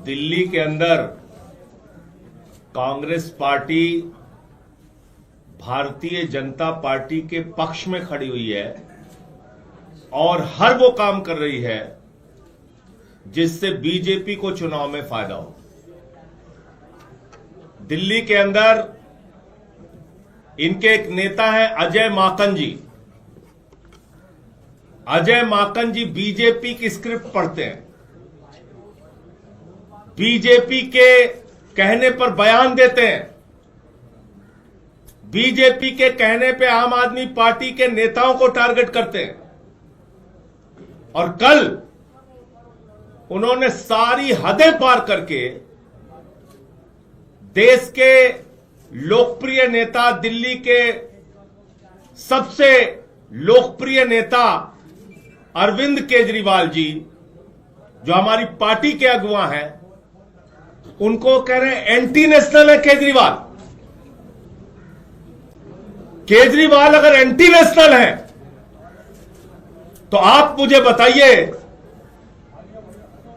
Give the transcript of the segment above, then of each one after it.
दिल्ली के अंदर Congress party Bharatiya Janata party के पक्ष में खड़ी हुई है और हर वो काम कर रही है जिससे बीजेपी को चुनाव में फायदा हो। दिल्ली के अंदर इनके एक नेता हैं अजय माकन जी। अजय माकन जी बीजेपी की स्क्रिप्ट पढ़ते हैं, बीजेपी के कहने पर बयान देते हैं, बीजेपी के कहने पे आम आदमी पार्टी के नेताओं को टारगेट करते हैं। और कल उन्होंने सारी हदें पार करके देश के लोकप्रिय नेता, दिल्ली के सबसे लोकप्रिय नेता अरविंद केजरीवाल जी, जो हमारी पार्टी के अगुवा हैं, उनको कह रहे हैं एंटी नेशनल है केजरीवाल। केजरीवाल अगर एंटी नेशनल है तो आप मुझे बताइए,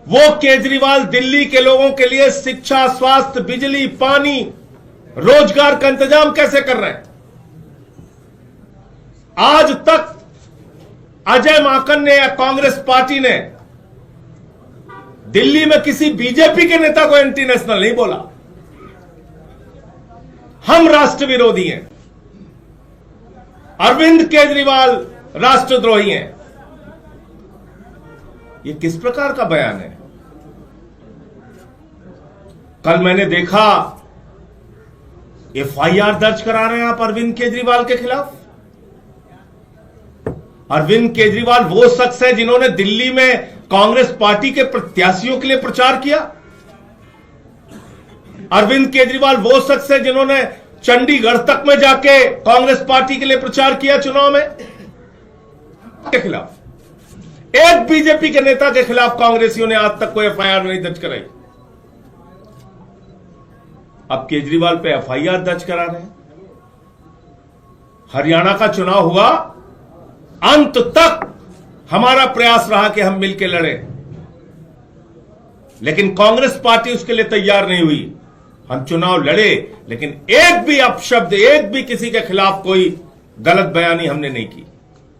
वो केजरीवाल दिल्ली के लोगों के लिए शिक्षा, स्वास्थ्य, बिजली, पानी, रोजगार का इंतजाम कैसे कर रहे हैं? आज तक अजय माकन ने या कांग्रेस पार्टी ने दिल्ली में किसी बीजेपी के नेता को एंटी नेशनल नहीं बोला। हम राष्ट्र विरोधी हैं, अरविंद केजरीवाल राष्ट्रद्रोही हैं। ये किस प्रकार का बयान है? कल मैंने देखा एफआईआर दर्ज करा रहे हैं आप अरविंद केजरीवाल के खिलाफ। अरविंद केजरीवाल वो शख्स है जिन्होंने दिल्ली में कांग्रेस पार्टी के प्रत्याशियों के लिए प्रचार किया। अरविंद केजरीवाल वो शख्स है जिन्होंने चंडीगढ़ तक में जाके कांग्रेस पार्टी के लिए प्रचार किया चुनाव में के खिलाफ। एक बीजेपी के नेता के खिलाफ कांग्रेसियों ने आज तक कोई एफआईआर नहीं दर्ज कराई। अब केजरीवाल पे एफआईआर दर्ज करा रहे हैं। हरियाणा का चुनाव हुआ, अंत तक हमारा प्रयास रहा कि हम मिलकर लड़ें, लेकिन कांग्रेस पार्टी उसके लिए तैयार नहीं हुई। हम चुनाव लड़े, लेकिन एक भी अपशब्द, एक भी किसी के खिलाफ कोई गलत बयानी हमने नहीं की।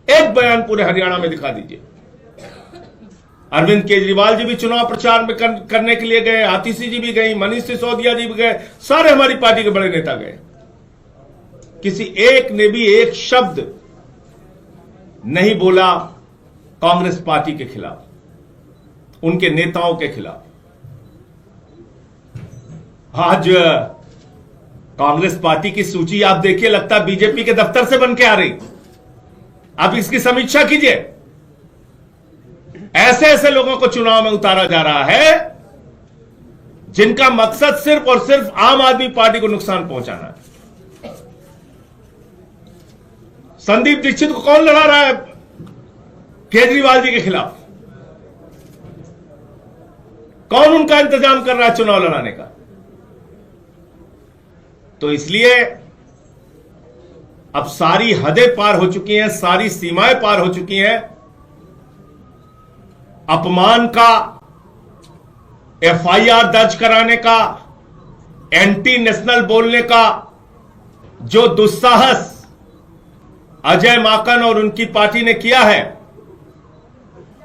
एक बयान पूरे हरियाणा में दिखा दीजिए। अरविंद केजरीवाल जी भी चुनाव प्रचार में करने के लिए गए, आतिशी जी भी गई, मनीष सिसोदिया जी भी गए, सारे हमारी पार्टी के बड़े नेता गए। किसी एक ने भी एक शब्द नहीं बोला कांग्रेस पार्टी के खिलाफ, उनके नेताओं के खिलाफ। आज कांग्रेस पार्टी की सूची आप देखिए, लगता है बीजेपी के दफ्तर से बन के आ रही। आप इसकी समीक्षा कीजिए। ऐसे ऐसे लोगों को चुनाव में उतारा जा रहा है जिनका मकसद सिर्फ और सिर्फ आम आदमी पार्टी को नुकसान पहुंचाना है। संदीप दीक्षित को कौन लड़ा रहा है केजरीवाल जी के खिलाफ? कौन उनका इंतजाम कर रहा है चुनाव लड़ाने का? तो इसलिए अब सारी हदें पार हो चुकी हैं, सारी सीमाएं पार हो चुकी हैं। अपमान का, एफआईआर दर्ज कराने का, एंटी नेशनल बोलने का जो दुस्साहस अजय माकन और उनकी पार्टी ने किया है,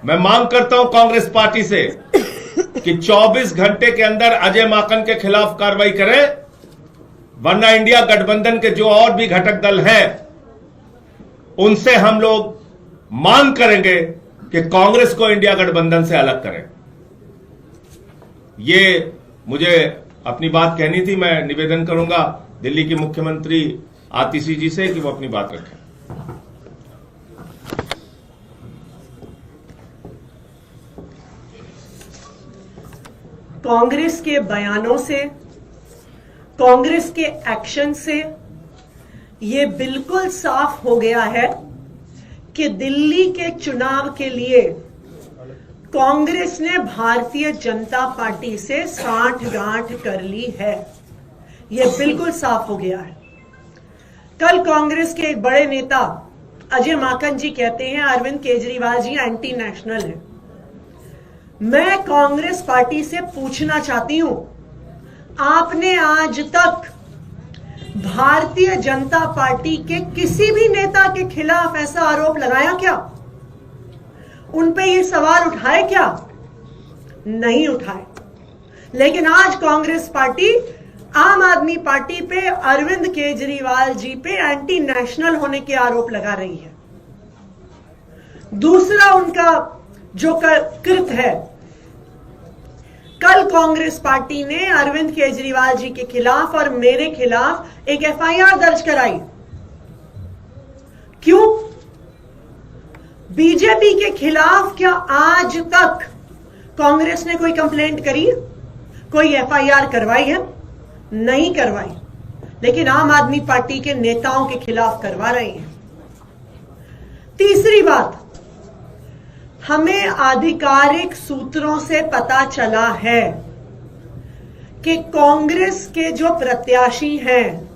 मैं मांग करता हूं कांग्रेस पार्टी से कि 24 घंटे के अंदर अजय माकन के खिलाफ कार्रवाई करें, वरना इंडिया गठबंधन के जो और भी घटक दल हैं उनसे हम लोग मांग करेंगे कि कांग्रेस को इंडिया गठबंधन से अलग करें। ये मुझे अपनी बात कहनी थी। मैं निवेदन करूंगा दिल्ली की मुख्यमंत्री आतिशी जी से कि वो अपनी बात रखें। कांग्रेस के बयानों से, कांग्रेस के एक्शन से ये बिल्कुल साफ हो गया है कि दिल्ली के चुनाव के लिए कांग्रेस ने भारतीय जनता पार्टी से साठगांठ कर ली है। यह बिल्कुल साफ हो गया है। कल कांग्रेस के एक बड़े नेता अजय माकन जी कहते हैं अरविंद केजरीवाल जी एंटी नेशनल है। मैं कांग्रेस पार्टी से पूछना चाहती हूं, आपने आज तक भारतीय जनता पार्टी के किसी भी नेता के खिलाफ ऐसा आरोप लगाया क्या? उन पे ये सवाल उठाए क्या? नहीं उठाए। लेकिन आज कांग्रेस पार्टी आम आदमी पार्टी पे, अरविंद केजरीवाल जी पे एंटी नेशनल होने के आरोप लगा रही है। दूसरा उनका जो कृत है, कल कांग्रेस पार्टी ने अरविंद केजरीवाल जी के खिलाफ और मेरे खिलाफ एक एफआईआर दर्ज कराई। क्यों? बीजेपी के खिलाफ क्या आज तक कांग्रेस ने कोई कंप्लेंट करी, कोई एफआईआर करवाई है? नहीं करवाई। लेकिन आम आदमी पार्टी के नेताओं के खिलाफ करवा रहे हैं। तीसरी बात, हमें आधिकारिक सूत्रों से पता चला है कि कांग्रेस के जो प्रत्याशी हैं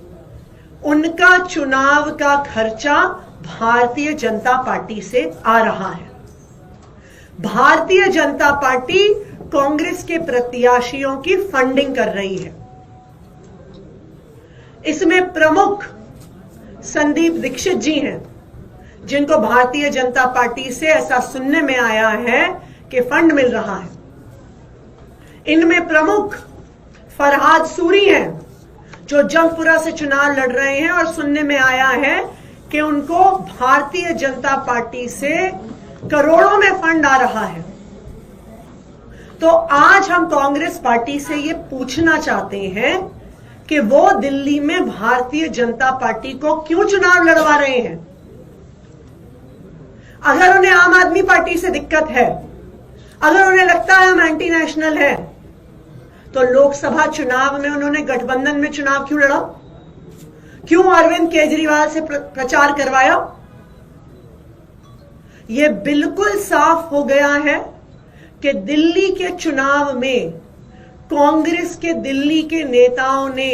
उनका चुनाव का खर्चा भारतीय जनता पार्टी से आ रहा है। भारतीय जनता पार्टी कांग्रेस के प्रत्याशियों की फंडिंग कर रही है। इसमें प्रमुख संदीप दीक्षित जी हैं, जिनको भारतीय जनता पार्टी से ऐसा सुनने में आया है कि फंड मिल रहा है। इनमें प्रमुख फरहाद सूरी हैं, जो जंगपुरा से चुनाव लड़ रहे हैं और सुनने में आया है कि उनको भारतीय जनता पार्टी से करोड़ों में फंड आ रहा है। तो आज हम कांग्रेस पार्टी से ये पूछना चाहते हैं कि वो दिल्ली में भारतीय जनता पार्टी को क्यों चुनाव लड़वा रहे हैं? अगर उन्हें आम आदमी पार्टी से दिक्कत है, अगर उन्हें लगता है हम एंटी नेशनल है, तो लोकसभा चुनाव में उन्होंने गठबंधन में चुनाव क्यों लड़ा? क्यों अरविंद केजरीवाल से प्रचार करवाया? यह बिल्कुल साफ हो गया है कि दिल्ली के चुनाव में कांग्रेस के दिल्ली के नेताओं ने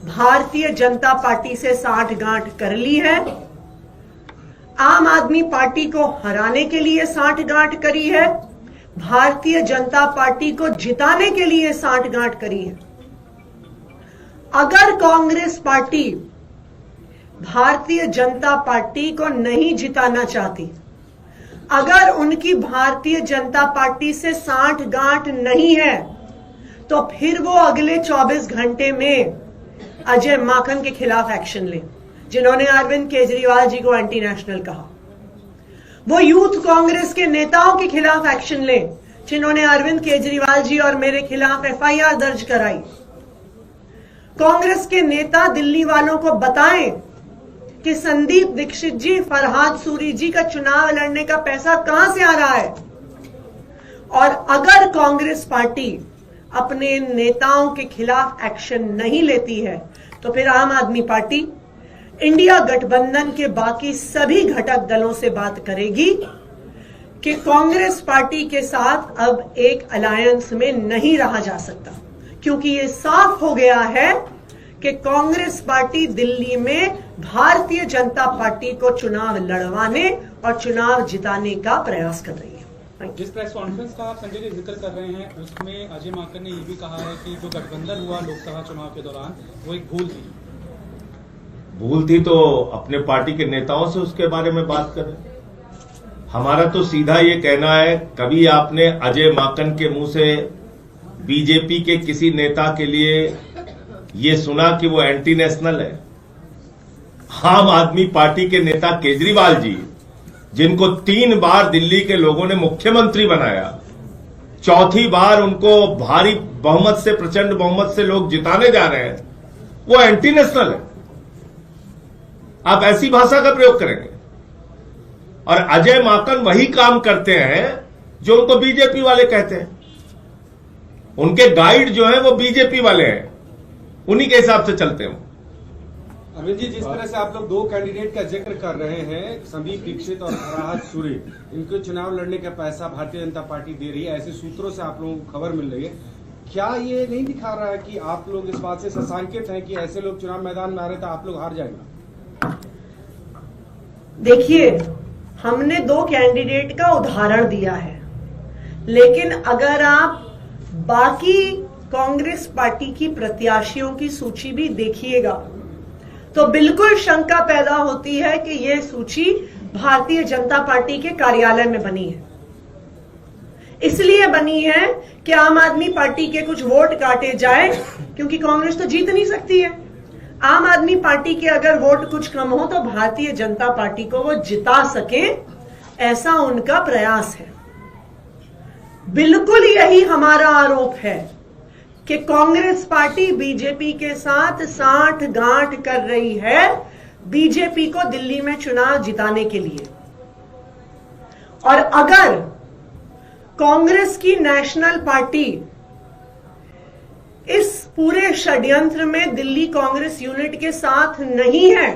भारतीय जनता पार्टी से साठगांठ कर ली है। आम आदमी पार्टी को हराने के लिए साठगांठ करी है, भारतीय जनता पार्टी को जिताने के लिए साठगांठ करी है। अगर कांग्रेस पार्टी भारतीय जनता पार्टी को नहीं जिताना चाहती, अगर उनकी भारतीय जनता पार्टी से साठगांठ नहीं है, तो फिर वो अगले 24 घंटे में अजय माकन के खिलाफ एक्शन ले, जिन्होंने अरविंद केजरीवाल जी को एंटी नेशनल कहा। वो यूथ कांग्रेस के नेताओं के खिलाफ एक्शन ले, जिन्होंने अरविंद केजरीवाल जी और मेरे खिलाफ एफआईआर दर्ज कराई। कांग्रेस के नेता दिल्ली वालों को बताएं कि संदीप दीक्षित जी, फरहाद सूरी जी का चुनाव लड़ने का पैसा कहां से आ रहा है। और अगर कांग्रेस पार्टी अपने नेताओं के खिलाफ एक्शन नहीं लेती है, तो फिर आम आदमी पार्टी इंडिया गठबंधन के बाकी सभी घटक दलों से बात करेगी कि कांग्रेस पार्टी के साथ अब एक अलायंस में नहीं रहा जा सकता, क्योंकि ये साफ हो गया है कि कांग्रेस पार्टी दिल्ली में भारतीय जनता पार्टी को चुनाव लड़वाने और चुनाव जिताने का प्रयास कर रही है। जिस प्रेस कॉन्फ्रेंस का आप संजय जी जिक्र कर रहे हैं, उसमें अजय माकन ने ये भी कहा है कि जो गठबंधन हुआ लोकसभा चुनाव के दौरान वो एक भूल थी। भूल थी तो अपने पार्टी के नेताओं से उसके बारे में बात करें। हमारा तो सीधा ये कहना है, कभी आपने अजय माकन के मुंह से बीजेपी के किसी नेता के लिए ये सुना कि वो एंटी नेशनल है? आम आदमी पार्टी के नेता केजरीवाल जी, जिनको 3 बार दिल्ली के लोगों ने मुख्यमंत्री बनाया, चौथी बार उनको भारी बहुमत से, प्रचंड बहुमत से लोग जिताने जा रहे हैं, वो एंटी नेशनल है। आप ऐसी भाषा का प्रयोग करेंगे? और अजय माकन वही काम करते हैं जो उनको बीजेपी वाले कहते हैं। उनके गाइड जो है वो बीजेपी वाले हैं, उन्हीं के हिसाब से चलते हैं। अरविंद जी, जिस तरह से आप लोग 2 कैंडिडेट का जिक्र कर रहे हैं, संदीप दीक्षित और फरहाद सूरी, इनको चुनाव लड़ने का पैसा भारतीय जनता पार्टी दे रही है, ऐसे सूत्रों से आप लोगों को खबर मिल रही है। क्या ये नहीं दिखा रहा है कि आप लोग इस बात से सशंकित हैं कि ऐसे लोग चुनाव मैदान में आ रहे तो आप लोग हार जाएंगे? देखिए, हमने 2 कैंडिडेट का उदाहरण दिया है, लेकिन अगर आप बाकी कांग्रेस पार्टी की प्रत्याशियों की सूची भी देखिएगा तो बिल्कुल शंका पैदा होती है कि यह सूची भारतीय जनता पार्टी के कार्यालय में बनी है। इसलिए बनी है कि आम आदमी पार्टी के कुछ वोट काटे जाए, क्योंकि कांग्रेस तो जीत नहीं सकती है। आम आदमी पार्टी के अगर वोट कुछ कम हो तो भारतीय जनता पार्टी को वो जिता सके, ऐसा उनका प्रयास है। बिल्कुल यही हमारा आरोप है कि कांग्रेस पार्टी बीजेपी के साथ सांठ-गांठ कर रही है बीजेपी को दिल्ली में चुनाव जिताने के लिए। और अगर कांग्रेस की नेशनल पार्टी इस पूरे षड्यंत्र में दिल्ली कांग्रेस यूनिट के साथ नहीं है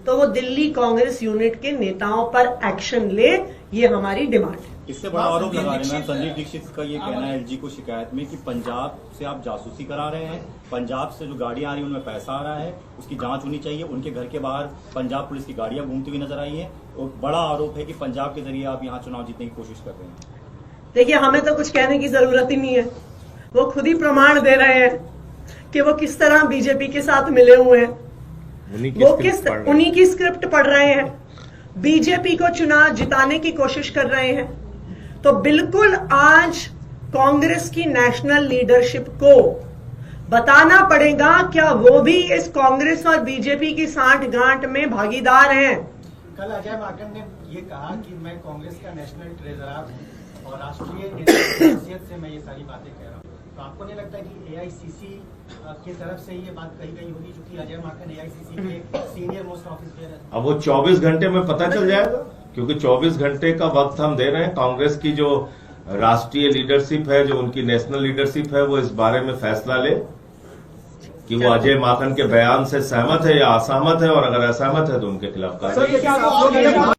तो वो दिल्ली कांग्रेस यूनिट के नेताओं पर एक्शन ले, ये हमारी डिमांड है। इससे बड़ा आरोप लगा रहे हैं संजय दीक्षित का ये कहना है एलजी को शिकायत में कि पंजाब से आप जासूसी करा रहे हैं, पंजाब से जो गाड़ियां आ रही हैं उनमें पैसा आ रहा है, उसकी जांच होनी चाहिए। उनके घर के बाहर पंजाब पुलिस की गाड़ियां घूमती हुई नजर आई हैं और बड़ा आरोप है कि पंजाब के जरिए आप यहाँ चुनाव जीतने की कोशिश कर रहे हैं। देखिए, हमें तो कुछ कहने की जरूरत ही नहीं है, वो खुद ही प्रमाण दे रहे हैं कि वो किस तरह बीजेपी के साथ मिले हुए हैं, वो उन्हीं की स्क्रिप्ट पढ़ रहे हैं, बीजेपी को चुनाव जिताने की कोशिश कर रहे हैं। तो बिल्कुल आज कांग्रेस की नेशनल लीडरशिप को बताना पड़ेगा क्या वो भी इस कांग्रेस और बीजेपी की सांठ-गांठ में भागीदार हैं। कल अजय माकन ने ये कहा कि मैं कांग्रेस का नेशनल ट्रेजरर हूं और राष्ट्रीय हैसियत से मैं ये सारी बातें कह रहा हूं। तो आपको नहीं लगता कि एआईसीसी की तरफ से ये बात कही गई होगी, क्योंकि अजय माकन एआईसीसी के सीनियर मोस्ट ऑफिसर है? अब वो 24 घंटे में पता चल जाएगा, क्योंकि 24 घंटे का वक्त हम दे रहे हैं। कांग्रेस की जो राष्ट्रीय लीडरशिप है, जो उनकी नेशनल लीडरशिप है, वो इस बारे में फैसला ले कि वो अजय माकन के बयान से सहमत है या असहमत है, और अगर असहमत है तो उनके खिलाफ कार्रवाई।